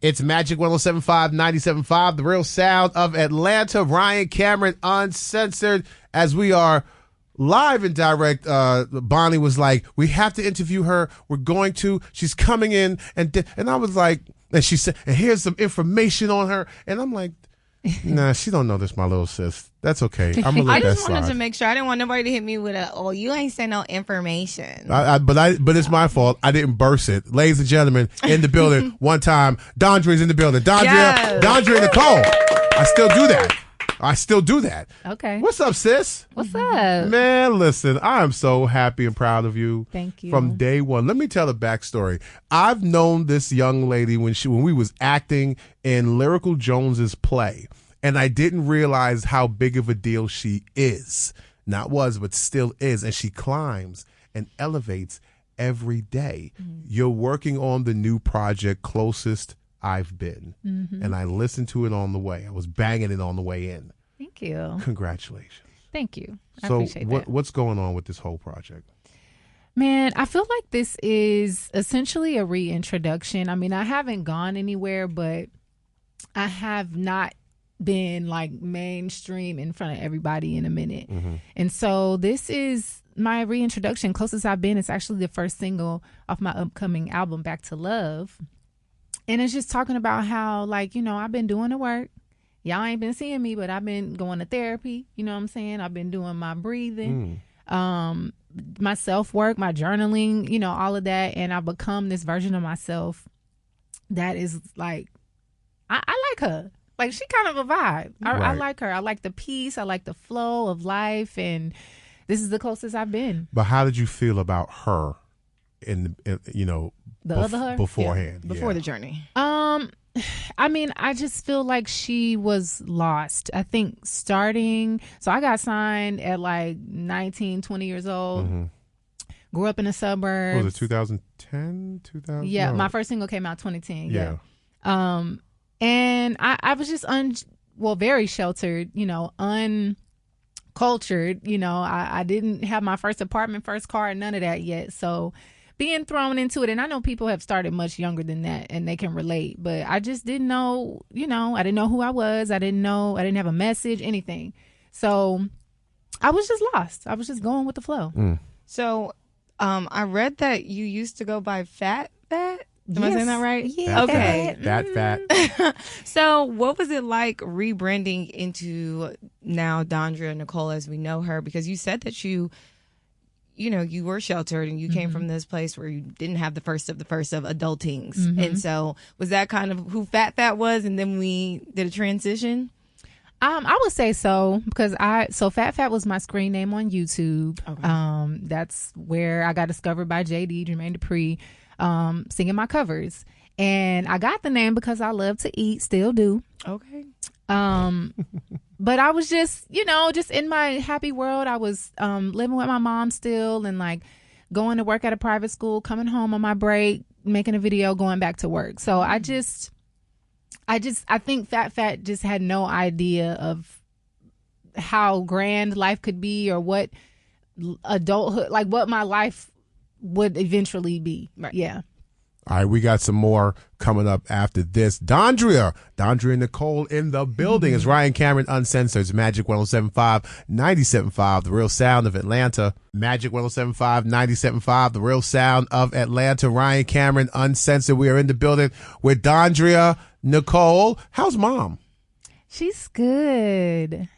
It's Magic 107.5, 97.5, the real sound of Atlanta. Ryan Cameron, Uncensored. As we are live and direct, Bonnie was like, we have to interview her. We're going to. She's coming in. And I was like, and she said, and here's some information on her. And I'm like, nah, she don't know this, my little sis. That's okay. I'm gonna let that slide. I just wanted to make sure. I didn't want nobody to hit me with a, oh, you ain't saying no information. But it's my fault. I didn't burst it. Ladies and gentlemen, in the building one time. Dondria's in the building. Dondria Nicole. I still do that. Okay. What's up, sis? What's up? Man, listen, I am so happy and proud of you. Thank you. From day one. Let me tell the backstory. I've known this young lady when we was acting in Lyrical Jones's play, and I didn't realize how big of a deal she is. Not was, but still is. And she climbs and elevates every day. Mm-hmm. You're working on the new project, Closest I've Been. Mm-hmm. And I listened to it on the way. I was banging it on the way in. Thank you. Congratulations. Thank you. I appreciate that. What's going on with this whole project? Man, I feel like this is essentially a reintroduction. I mean, I haven't gone anywhere, but I have not been like mainstream in front of everybody in a minute. Mm-hmm. And so this is my reintroduction. Closest I've Been. It's actually the first single off my upcoming album, Back to Love. And it's just talking about how, like, you know, I've been doing the work. Y'all ain't been seeing me, but I've been going to therapy. You know what I'm saying? I've been doing my breathing, my self-work, my journaling, you know, all of that. And I've become this version of myself that is like, I like her. Like, she kind of a vibe. I like her. I like the peace. I like the flow of life. And this is the closest I've been. But how did you feel about her other her? Beforehand? Before the journey. I mean, I just feel like she was lost. I think so I got signed at like 19, 20 years old. Mm-hmm. Grew up in the suburbs. What was it, 2010? Yeah, my first single came out 2010. Yeah. And I was just very sheltered, you know, uncultured. You know, I didn't have my first apartment, first car, none of that yet. So being thrown into it, and I know people have started much younger than that and they can relate, but I just didn't know, you know, I didn't know who I was. I didn't have a message, anything. So I was just lost. I was just going with the flow. Mm. So I read that you used to go by Fat Fat. Am I saying that right? Yeah. Okay. Fat. So what was it like rebranding into now Dondria Nicole as we know her? Because you said that you were sheltered and you came from this place where you didn't have the first of adultings. Mm-hmm. And so was that kind of who Fat Fat was, and then we did a transition? I would say so, because Fat Fat was my screen name on YouTube. Okay. That's where I got discovered by Jermaine Dupri, singing my covers. And I got the name because I love to eat, still do. Okay. But I was just in my happy world. I was living with my mom still, and like going to work at a private school, coming home on my break, making a video, going back to work. So I think Fat Fat just had no idea of how grand life could be, or what adulthood, like what my life would eventually be. Right. Yeah. All right, we got some more coming up after this. Dondria Nicole in the building. It's Ryan Cameron, Uncensored. It's Magic 107.5, 97.5, the real sound of Atlanta. Magic 107.5, 97.5, the real sound of Atlanta. Ryan Cameron, Uncensored. We are in the building with Dondria Nicole. How's mom? She's good.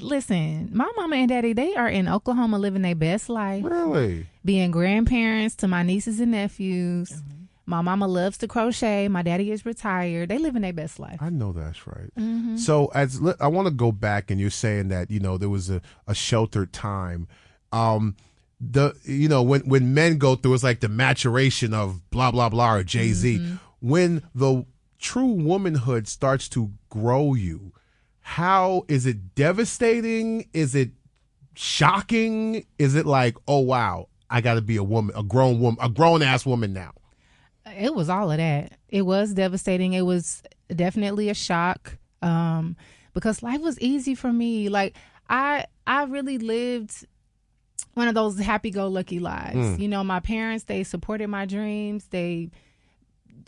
Listen, my mama and daddy, they are in Oklahoma living their best life. Really? Being grandparents to my nieces and nephews. Mm-hmm. My mama loves to crochet. My daddy is retired. They living their best life. I know that's right. Mm-hmm. So I want to go back, and you're saying that, you know, there was a sheltered time. When men go through, it's like the maturation of blah, blah, blah, or Jay-Z. Mm-hmm. When the true womanhood starts to grow you, how is it devastating? Is it shocking? Is it like, oh wow, I got to be a grown ass woman now? It was all of that. It was devastating. It was definitely a shock, because life was easy for me. Like I really lived one of those happy-go-lucky lives. You know, my parents, they supported my dreams.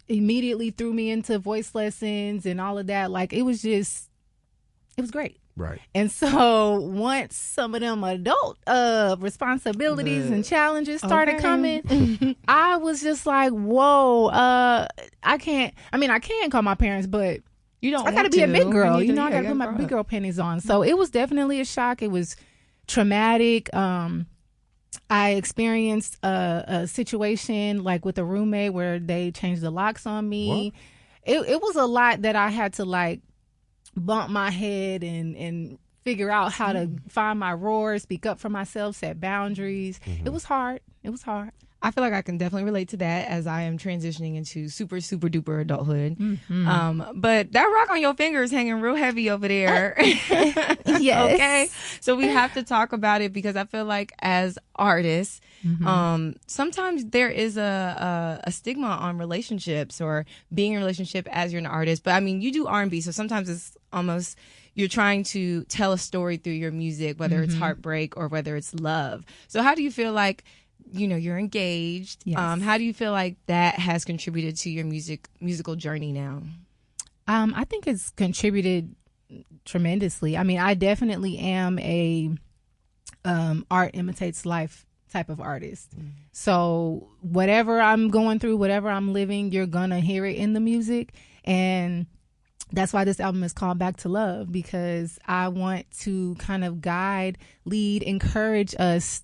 immediately threw me into voice lessons and all of that. Like, it was great. Right. And so once some of them adult responsibilities and challenges started coming, I was just like, whoa, I can call my parents, but you don't. I got to be a big girl. I got to put my big girl panties on. So it was definitely a shock. It was traumatic. I experienced a situation like with a roommate where they changed the locks on me. It was a lot that I had to like bump my head and figure out how to find my roar, speak up for myself, set boundaries. It was hard. I feel like I can definitely relate to that as I am transitioning into super, super duper adulthood. But that rock on your finger is hanging real heavy over there. Yes. Okay. So we have to talk about it because I feel like as artists, sometimes there is a stigma on relationships or being in a relationship as you're an artist. But I mean, you do R&B, so sometimes it's almost you're trying to tell a story through your music, whether it's heartbreak or whether it's love. So how do you feel like, you're engaged? Yes. How do you feel like that has contributed to your musical journey now? I think it's contributed tremendously. I mean, I definitely am a art imitates life type of artist. So whatever I'm going through, whatever I'm living, you're gonna hear it in the music. And that's why this album is called Back to Love, because I want to kind of guide, lead, encourage us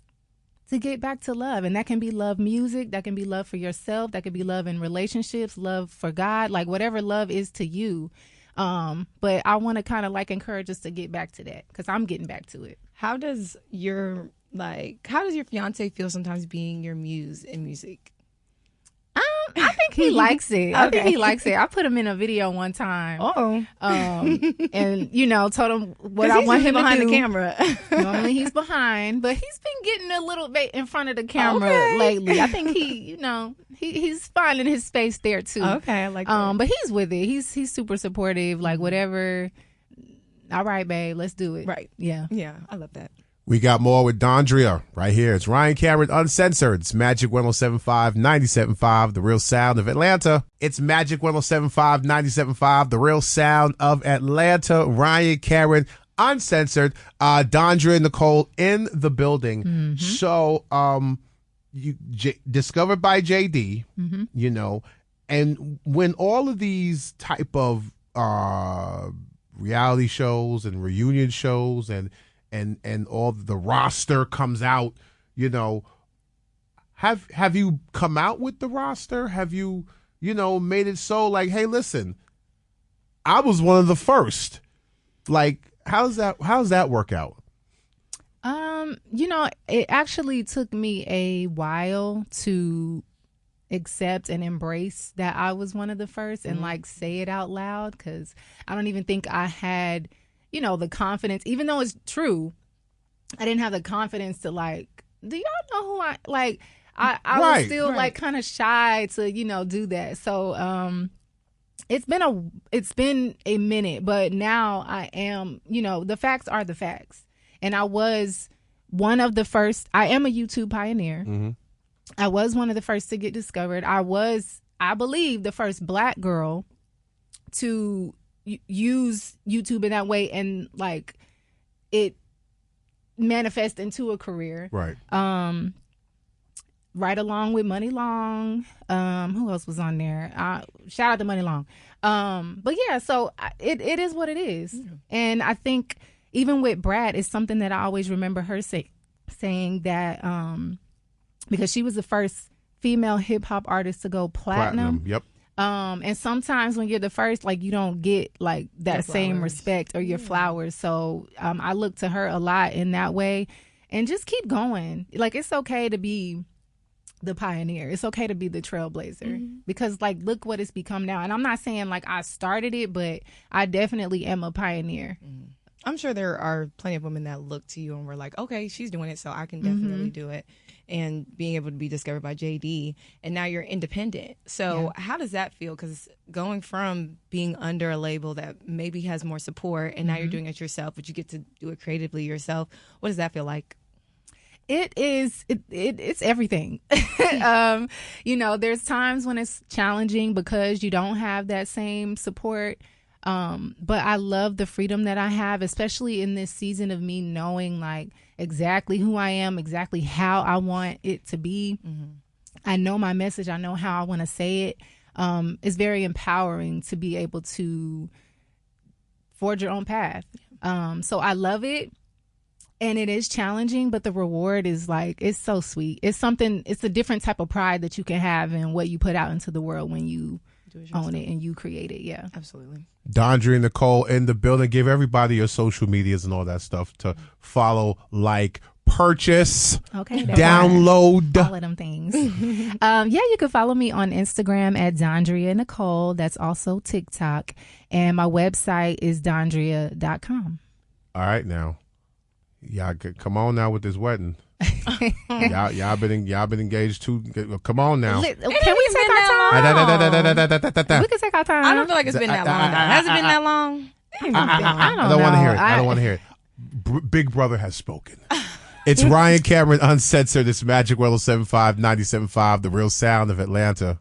to get back to love. And that can be love music, that can be love for yourself, that can be love in relationships, love for God, like whatever love is to you. But I want to kind of like encourage us to get back to that, because I'm getting back to it. How does your fiance feel sometimes being your muse in music? I think he likes it. I think he likes it. I put him in a video one time. And told him what I want him behind to do. The camera. Normally he's behind, but he's been getting a little bit in front of the camera lately. I think he's finding his space there too. Okay, I like that. But he's with it. He's super supportive. Like, whatever. All right, babe, let's do it. Right. Yeah. Yeah, I love that. We got more with Dondria right here. It's Ryan Cameron, Uncensored. It's Magic 107.5, 97.5, the real sound of Atlanta. It's Magic 107.5, 97.5, the real sound of Atlanta. Ryan Cameron, Uncensored. Dondria Nicole in the building. So, discovered by JD, and when all of these type of reality shows and reunion shows and all the roster comes out, have you come out with the roster? Have you, made it so like, hey, listen, I was one of the first. Like, how's that work out? It actually took me a while to accept and embrace that I was one of the first and like say it out loud, because I don't even think I had the confidence, even though it's true, I didn't have the confidence to like, do y'all know who I like? I was still like kind of shy to, do that. So, it's been a minute, but now I am, the facts are the facts. And I was one of the first. I am a YouTube pioneer. I was one of the first to get discovered. I was, I believe, the first Black girl to use YouTube in that way, and like it manifest into a career. Right along with Money Long. Who else was on there? Shout out to Money Long. But yeah, so it is what it is. And I think even with Brad, it's something that I always remember her saying that because she was the first female hip hop artist to go platinum. Yep. And sometimes when you're the first, like, you don't get like that same respect or your flowers. So I look to her a lot in that way, and just keep going. Like, it's okay to be the pioneer. It's okay to be the trailblazer, because like, look what it's become now. And I'm not saying like I started it, but I definitely am a pioneer. I'm sure there are plenty of women that look to you and were like, okay, she's doing it, so I can definitely do it. And being able to be discovered by JD, and now you're independent. So how does that feel? Because going from being under a label that maybe has more support, and now you're doing it yourself, but you get to do it creatively yourself. What does that feel like? It's everything. There's times when it's challenging because you don't have that same support. But I love the freedom that I have, especially in this season of me knowing like exactly who I am, exactly how I want it to be. Mm-hmm. I know my message. I know how I want to say it. It's very empowering to be able to forge your own path. So I love it. And it is challenging, but the reward is like, it's so sweet. It's a different type of pride that you can have in what you put out into the world when you own it and you create it. Yeah, absolutely. Dondria and Nicole in the building. Give everybody your social medias and all that stuff to follow, like, purchase, download, all of them things. You can follow me on Instagram at Dondria Nicole. That's also TikTok. And my website is Dondria.com. All right, now. Y'all come on now with this wedding. y'all been engaged too. Come on now. Can we take our time? We can take our time. I don't feel like it's been that long. Has it been that long? I don't want to hear it. I don't want to hear it. Big Brother has spoken. It's Ryan Cameron, Uncensored. It's Magic 107.5, 97.5, the real sound of Atlanta.